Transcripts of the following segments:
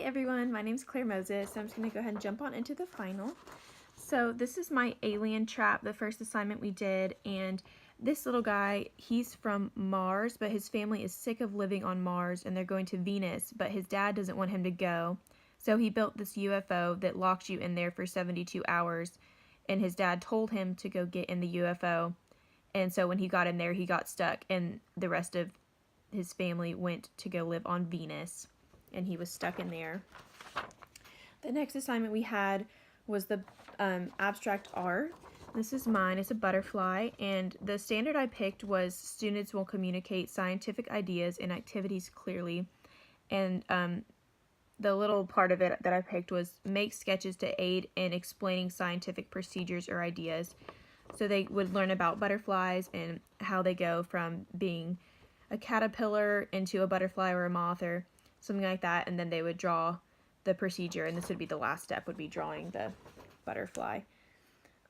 everyone, my name is Claire Moses. I'm just going to go ahead and jump on into the final. So this is my alien trap, the first assignment we did, and this little guy, he's from Mars, but his family is sick of living on Mars and they're going to Venus, but his dad doesn't want him to go. So he built this UFO that locks you in there for 72 hours, and his dad told him to go get in the UFO. And so when he got in there, he got stuck, and the rest of his family went to go live on Venus, and he was stuck in there. The next assignment we had was the abstract art. This is mine. It's a butterfly, and the standard I picked was students will communicate scientific ideas and activities clearly. And the little part of it that I picked was make sketches to aid in explaining scientific procedures or ideas. So they would learn about butterflies and how they go from being a caterpillar into a butterfly or a moth or something like that, and then they would draw the procedure, and this would be the last step, would be drawing the butterfly.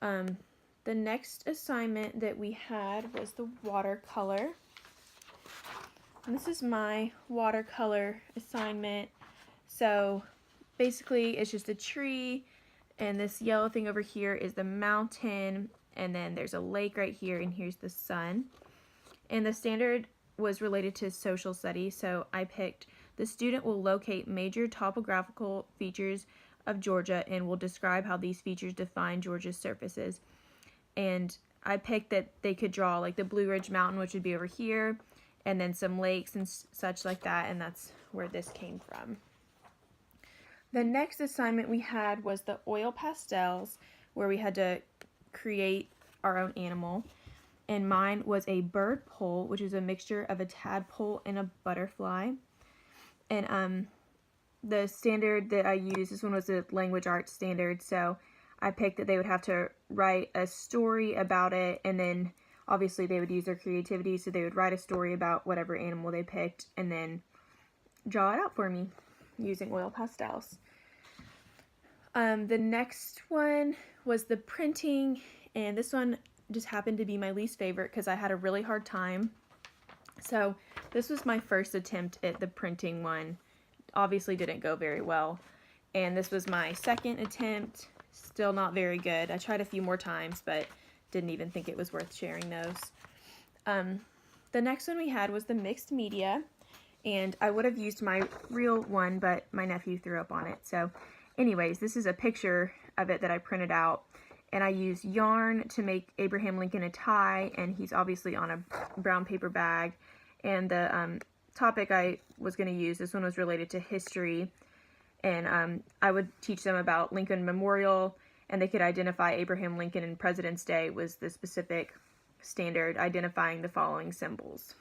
The next assignment that we had was the watercolor. And this is my watercolor assignment. So basically it's just a tree, and this yellow thing over here is the mountain, and then there's a lake right here, and here's the sun. And the standard was related to social studies, so I picked the student will locate major topographical features of Georgia and will describe how these features define Georgia's surfaces. And I picked that they could draw like the Blue Ridge Mountain, which would be over here, and then some lakes and such like that, and that's where this came from. The next assignment we had was the oil pastels, where we had to create our own animal. And mine was a bird pole, which is a mixture of a tadpole and a butterfly. And the standard that I used, this one was a language arts standard, so I picked that they would have to write a story about it, and then obviously they would use their creativity, so they would write a story about whatever animal they picked and then draw it out for me using oil pastels. The next one was the printing, and this one just happened to be my least favorite because I had a really hard time. So this was my first attempt at the printing one. Obviously didn't go very well. And this was my second attempt. Still not very good. I tried a few more times, but didn't even think it was worth sharing those. The next one we had was the mixed media. And I would have used my real one, but my nephew threw up on it. So anyways, this is a picture of it that I printed out. And I used yarn to make Abraham Lincoln a tie, and he's obviously on a brown paper bag. And the topic I was going to use, this one was related to history, and I would teach them about Lincoln Memorial, and they could identify Abraham Lincoln, and President's Day was the specific standard identifying the following symbols.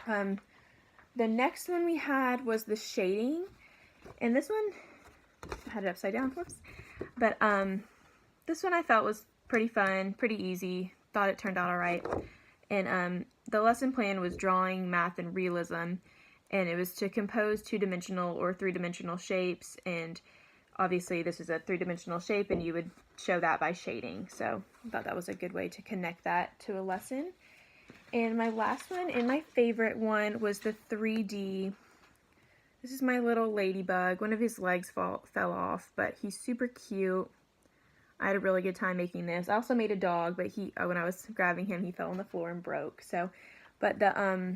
The next one we had was the shading, and this one, I had it upside down, whoops, but this one I felt was pretty fun, pretty easy, thought it turned out alright. And the lesson plan was drawing, math, and realism, and it was to compose two-dimensional or three-dimensional shapes, and obviously this is a three-dimensional shape, and you would show that by shading, so I thought that was a good way to connect that to a lesson. And my last one, and my favorite one, was the 3D. This is my little ladybug. One of his legs fell off, but he's super cute. I had a really good time making this. I also made a dog, but when I was grabbing him, he fell on the floor and broke. So, but the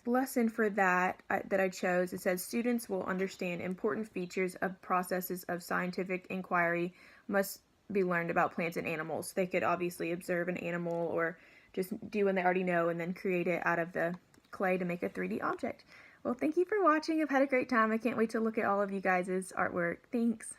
lesson for that I chose, it says students will understand important features of processes of scientific inquiry must be learned about plants and animals. They could obviously observe an animal or just do what they already know and then create it out of the clay to make a 3D object. Well, thank you for watching. I've had a great time. I can't wait to look at all of you guys' artwork. Thanks.